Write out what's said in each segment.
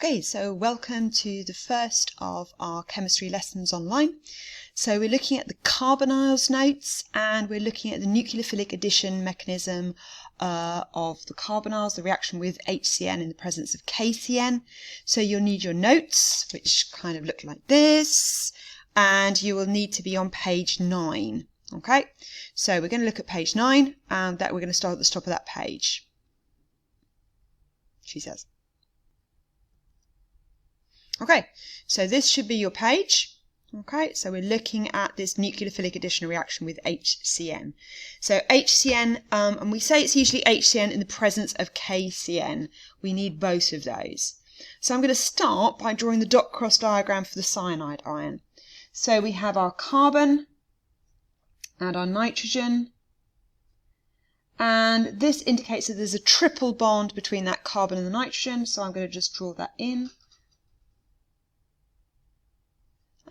Okay, so welcome to the first of our chemistry lessons online. So we're looking at the carbonyls notes and we're looking at the nucleophilic addition mechanism of the carbonyls, the reaction with HCN in the presence of KCN. So you'll need your notes, which kind of look like this, and you will need to be on page 9. Okay, so we're going to look at page 9 and that we're going to start at the top of that page, she says. Okay, so this should be your page. Okay, so we're looking at this nucleophilic addition reaction with HCN. So HCN, and we say it's usually HCN in the presence of KCN. We need both of those. So I'm going to start by drawing the dot cross diagram for the cyanide ion. So we have our carbon and our nitrogen. And this indicates that there's a triple bond between that carbon and the nitrogen. So I'm going to just draw that in.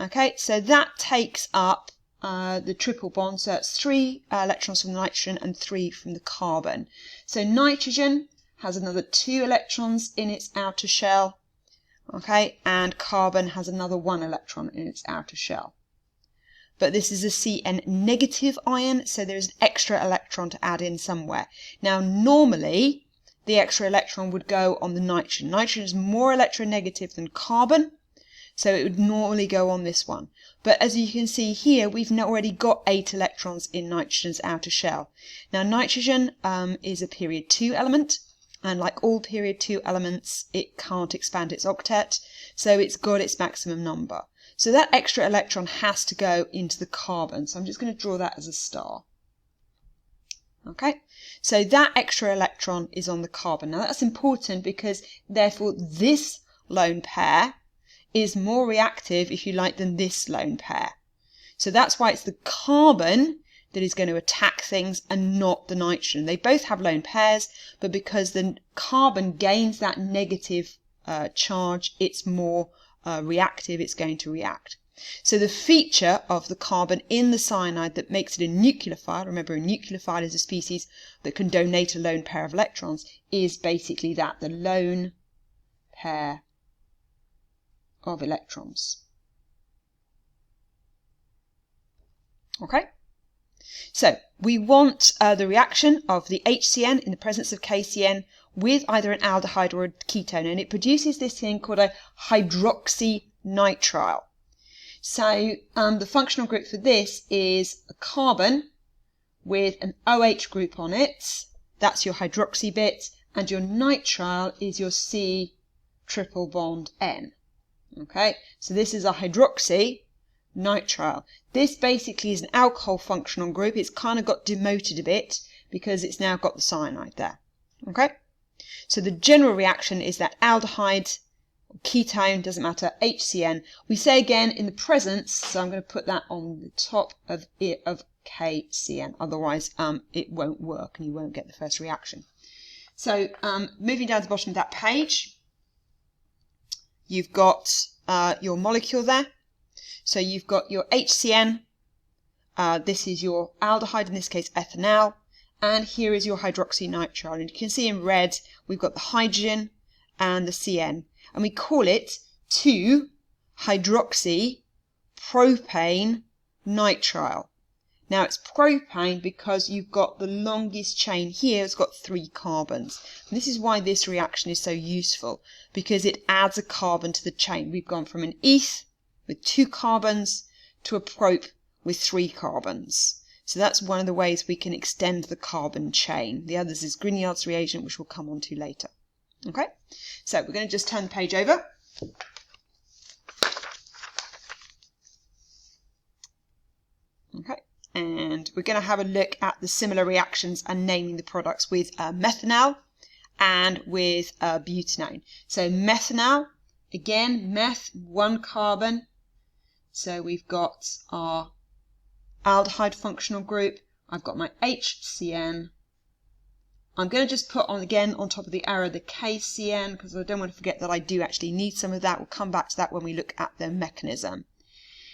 Okay, so that takes up the triple bond, so it's 3 electrons from the nitrogen and 3 from the carbon. So nitrogen has another 2 electrons in its outer shell, okay, and carbon has another 1 electron in its outer shell. But this is a Cn negative ion, so there's an extra electron to add in somewhere. Now normally the extra electron would go on the nitrogen. Nitrogen is more electronegative than carbon, so it would normally go on this one. But as you can see here, we've already got 8 electrons in nitrogen's outer shell. Now nitrogen is a period 2 element, and like all period 2 elements, it can't expand its octet, so it's got its maximum number. So that extra electron has to go into the carbon. So I'm just going to draw that as a star. Okay, so that extra electron is on the carbon. Now that's important because therefore this lone pair is more reactive, if you like, than this lone pair. So that's why it's the carbon that is going to attack things and not the nitrogen. They both have lone pairs, but because the carbon gains that negative charge, it's more reactive, it's going to react. So the feature of the carbon in the cyanide that makes it a nucleophile, remember a nucleophile is a species that can donate a lone pair of electrons, is basically that, the lone pair of electrons. Okay, so we want the reaction of the HCN in the presence of KCN with either an aldehyde or a ketone, and it produces this thing called a hydroxynitrile. So the functional group for this is a carbon with an OH group on it, that's your hydroxy bit, and your nitrile is your C triple bond N. Okay, so this is a hydroxy nitrile. This basically is an alcohol functional group. It's kind of got demoted a bit because it's now got the cyanide there. Okay, so the general reaction is that aldehyde, ketone, doesn't matter, HCN. We say again in the presence, so I'm going to put that on the top of KCN. Otherwise, it won't work and you won't get the first reaction. So moving down to the bottom of that page, you've got your molecule there. So you've got your HCN, this is your aldehyde, in this case ethanal, and here is your hydroxynitrile. And you can see in red we've got the hydrogen and the CN, and we call it 2-hydroxypropane nitrile. Now it's propane because you've got the longest chain here, it's got 3 carbons. And this is why this reaction is so useful, because it adds a carbon to the chain. We've gone from an eth with 2 carbons to a prop with 3 carbons. So that's one of the ways we can extend the carbon chain. The others is Grignard's reagent, which we'll come on to later. Okay, so we're going to just turn the page over. Okay. And we're going to have a look at the similar reactions and naming the products with methanol and with butanone. So methanol, again, meth, 1 carbon. So we've got our aldehyde functional group. I've got my HCN. I'm going to just put on again on top of the arrow the KCN because I don't want to forget that I do actually need some of that. We'll come back to that when we look at the mechanism.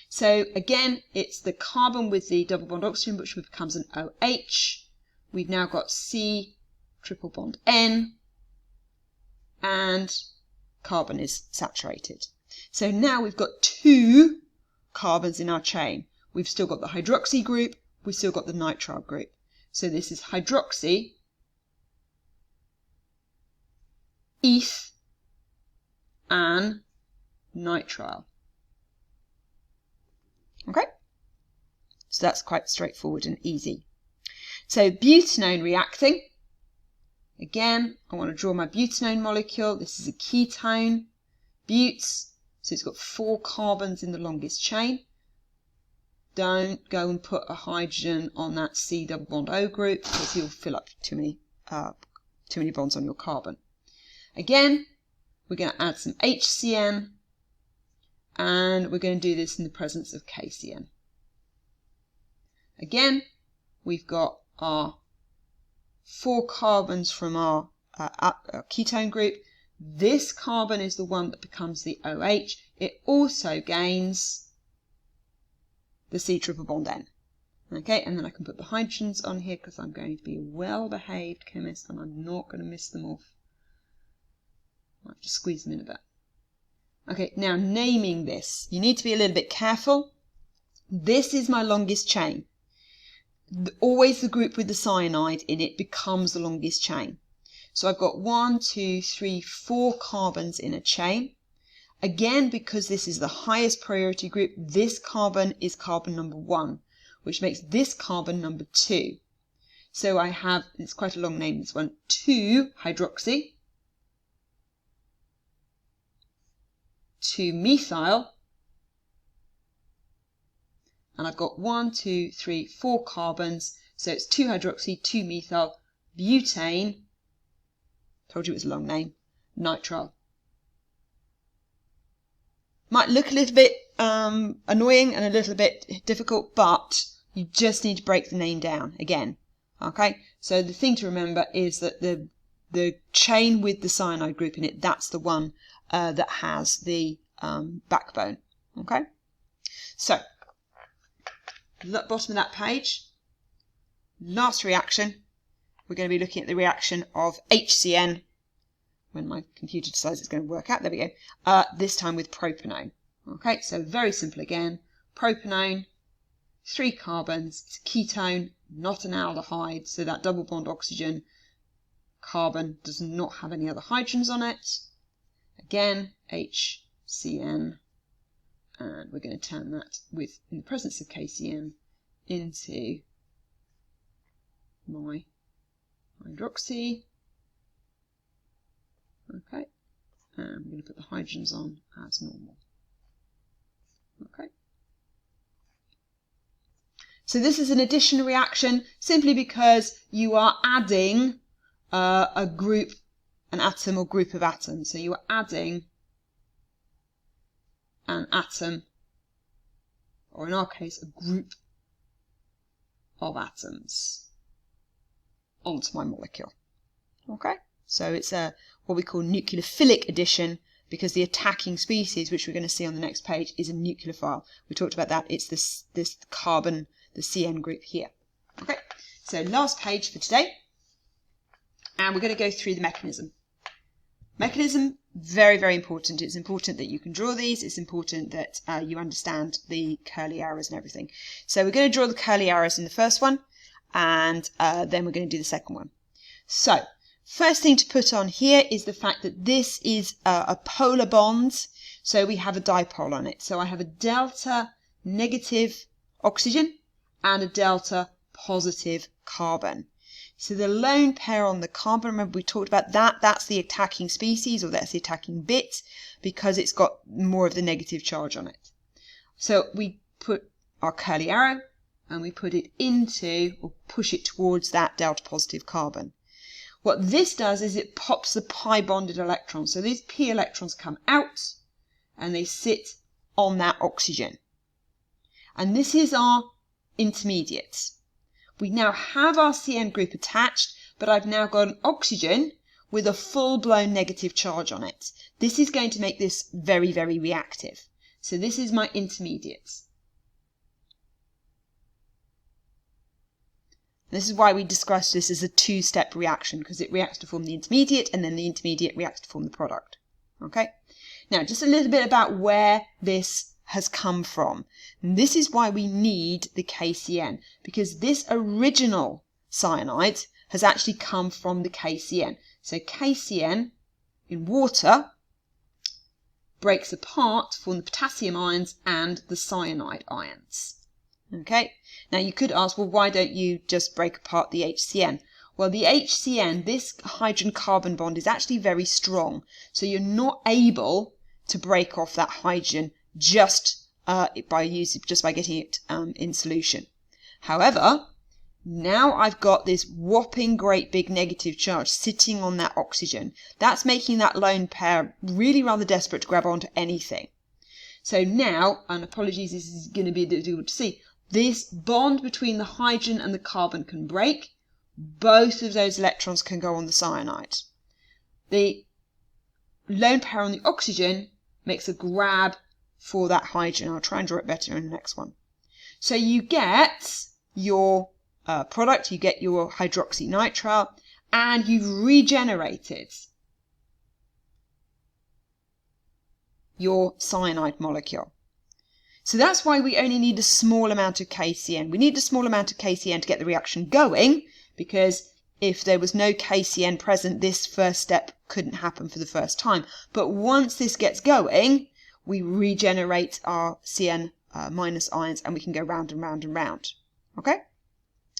So again, it's the carbon with the double bond oxygen, which becomes an OH. We've now got C triple bond N, and carbon is saturated. So now we've got 2 carbons in our chain. We've still got the hydroxy group, we've still got the nitrile group. So this is hydroxy, eth, and nitrile. Okay? So that's quite straightforward and easy. So butanone reacting. Again, I want to draw my butanone molecule. This is a ketone, butes. So it's got 4 carbons in the longest chain. Don't go and put a hydrogen on that C double bond O group because you'll fill up too many bonds on your carbon. Again, we're going to add some HCN, and we're going to do this in the presence of KCN. Again, we've got our 4 carbons from our ketone group. This carbon is the one that becomes the OH. It also gains the C triple bond N. Okay, and then I can put the hydrogens on here because I'm going to be a well-behaved chemist and I'm not going to miss them off. I have to squeeze them in a bit. Okay, now naming this. You need to be a little bit careful. This is my longest chain. Always the group with the cyanide in it becomes the longest chain. So I've got 1, 2, 3, 4 carbons in a chain. Again, because this is the highest priority group, this carbon is carbon number 1, which makes this carbon number 2. So I have, it's quite a long name, this one, 2 hydroxy, 2 methyl, and I've got 1, 2, 3, 4 carbons, so it's 2 hydroxy, 2 methyl, butane, told you it was a long name, nitrile. Might look a little bit annoying and a little bit difficult, but you just need to break the name down again. Okay, so the thing to remember is that the chain with the cyanide group in it, that's the one that has the backbone. Okay, so bottom of that page, last reaction, we're going to be looking at the reaction of HCN. When my computer decides it's going to work out, there we go, this time with propanone. Okay, so very simple again, propanone, 3 carbons, it's a ketone, not an aldehyde, so that double bond oxygen carbon does not have any other hydrogens on it. Again, HCN, and we're going to turn that with, in the presence of KCN, into my hydroxy. Okay, and I'm going to put the hydrogens on as normal. Okay. So this is an addition reaction simply because you are adding a group, an atom or group of atoms. So you are adding an atom, or in our case, a group of atoms onto my molecule. Okay, so it's what we call nucleophilic addition, because the attacking species, which we're going to see on the next page, is a nucleophile. We talked about that. It's this carbon, the CN group here. Okay, so last page for today, and we're going to go through the mechanism. Mechanism, very, very important. It's important that you can draw these. It's important that you understand the curly arrows and everything. So we're going to draw the curly arrows in the first one, and then we're going to do the second one. So first thing to put on here is the fact that this is a polar bond, so we have a dipole on it. So I have a delta negative oxygen and a delta positive carbon. So the lone pair on the carbon, remember we talked about that, that's the attacking species, or that's the attacking bit, because it's got more of the negative charge on it. So we put our curly arrow and we put it into, or push it towards that delta positive carbon. What this does is it pops the pi bonded electrons. So these p electrons come out and they sit on that oxygen. And this is our intermediate. We now have our CN group attached, but I've now got an oxygen with a full-blown negative charge on it. This is going to make this very, very reactive. So this is my intermediate. This is why we discussed this as a two-step reaction, because it reacts to form the intermediate and then the intermediate reacts to form the product. Okay, now just a little bit about where this has come from. And this is why we need the KCN, because this original cyanide has actually come from the KCN. So KCN in water breaks apart to form the potassium ions and the cyanide ions. Okay, now you could ask, well, why don't you just break apart the HCN? Well, the HCN, this hydrogen-carbon bond, is actually very strong, so you're not able to break off that hydrogen just by getting it in solution. However, now I've got this whopping great big negative charge sitting on that oxygen. That's making that lone pair really rather desperate to grab onto anything. So now, and apologies, this is going to be difficult to see, this bond between the hydrogen and the carbon can break. Both of those electrons can go on the cyanide. The lone pair on the oxygen makes a grab for that hydrogen. I'll try and draw it better in the next one. So you get your product, you get your hydroxynitrile, and you've regenerated your cyanide molecule. So that's why we only need a small amount of KCN. We need a small amount of KCN to get the reaction going, because if there was no KCN present, this first step couldn't happen for the first time. But once this gets going, we regenerate our CN minus ions, and we can go round and round and round. Okay?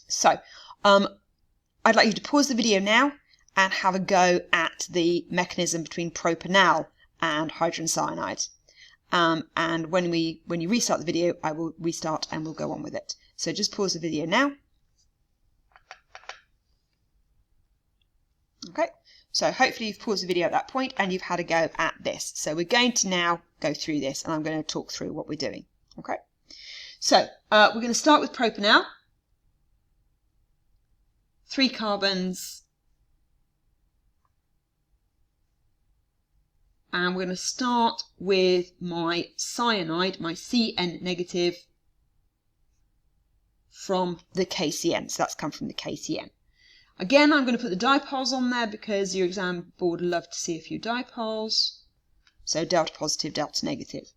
So, I'd like you to pause the video now and have a go at the mechanism between propanal and hydrogen cyanide. And when you restart the video, I will restart and we'll go on with it. So just pause the video now. Okay, so hopefully you've paused the video at that point and you've had a go at this. So we're going to now go through this, and I'm going to talk through what we're doing. Okay, so we're going to start with propanal. 3 carbons. And we're going to start with my cyanide, my Cn negative, from the KCN. So that's come from the KCN. Again, I'm going to put the dipoles on there because your exam board would love to see a few dipoles. So delta positive, delta negative.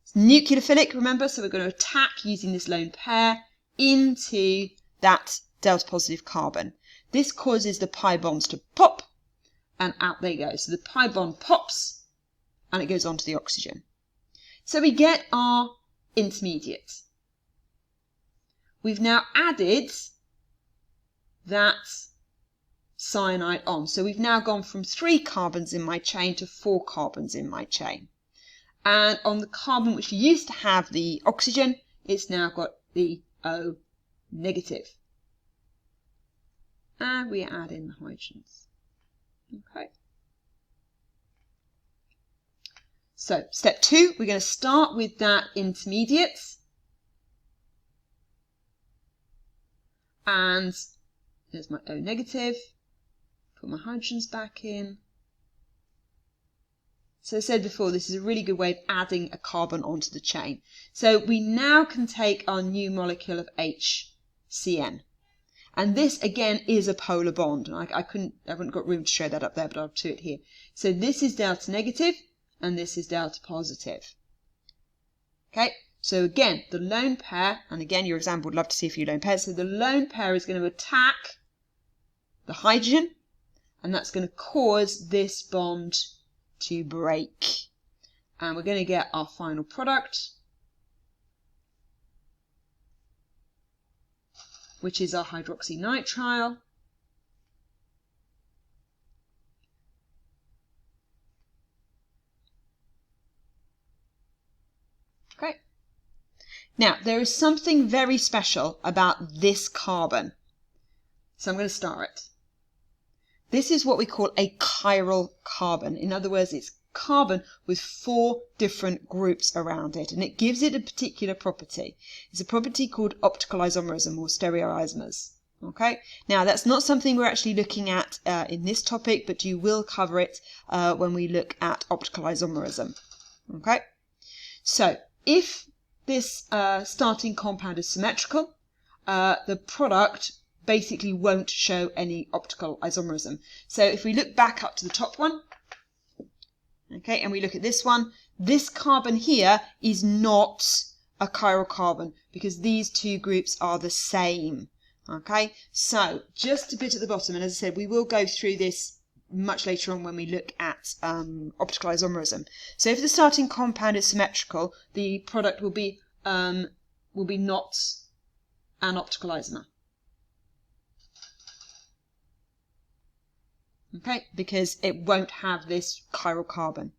It's nucleophilic, remember, so we're going to attack using this lone pair into that delta positive carbon. This causes the pi bonds to pop, and out they go. So the pi bond pops, and it goes on to the oxygen. So we get our intermediate. We've now added that cyanide on. So we've now gone from 3 carbons in my chain to 4 carbons in my chain. And on the carbon which used to have the oxygen, it's now got the O negative. And we add in the hydrogens. Okay. So step 2, we're going to start with that intermediate. And there's my O negative. Put my hydrogens back in. So as I said before, this is a really good way of adding a carbon onto the chain. So we now can take our new molecule of HCN. And this again is a polar bond. And I haven't got room to show that up there, but I'll do it here. So this is delta negative and this is delta positive. Okay, so again, the lone pair, and again your exam would love to see a few lone pairs. So the lone pair is going to attack the hydrogen, and that's going to cause this bond to break. And we're going to get our final product, which is our hydroxynitrile. Okay. Now, there is something very special about this carbon. So I'm going to star it. This is what we call a chiral carbon. In other words, it's carbon with 4 different groups around it, and it gives it a particular property. It's a property called optical isomerism or stereoisomers. Okay, now that's not something we're actually looking at in this topic, but you will cover it when we look at optical isomerism. Okay, so if this starting compound is symmetrical, the product basically won't show any optical isomerism. So if we look back up to the top one, okay, Okay, and we look at this one. This carbon here is not a chiral carbon because these two groups are the same. Okay, so just a bit at the bottom, and as I said, we will go through this much later on when we look at optical isomerism. So if the starting compound is symmetrical, the product will be not an optical isomer. Okay, because it won't have this chiral carbon.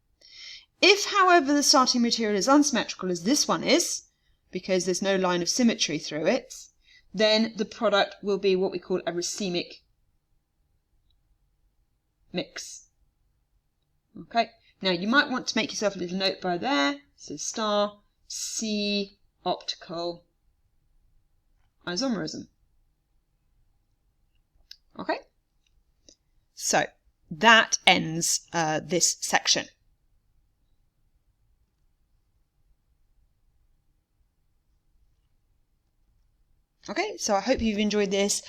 If, however, the starting material is unsymmetrical, as this one is, because there's no line of symmetry through it, then the product will be what we call a racemic mix. Okay, now you might want to make yourself a little note by there. So star C optical isomerism. Okay, so that ends this section. Okay, so I hope you've enjoyed this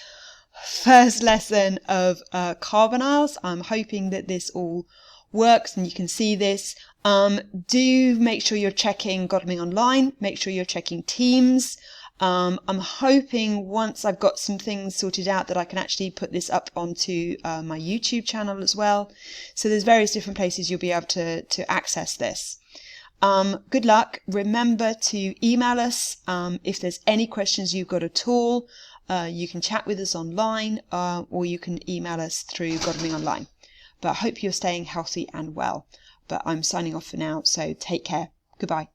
first lesson of carbonyls. I'm hoping that this all works and you can see this. Do make sure you're checking Godalming Online, make sure you're checking Teams. I'm hoping once I've got some things sorted out that I can actually put this up onto my YouTube channel as well. So there's various different places you'll be able to access this. Good luck. Remember to email us if there's any questions you've got at all. You can chat with us online or you can email us through Godalming Online. But I hope you're staying healthy and well. But I'm signing off for now, so take care. Goodbye.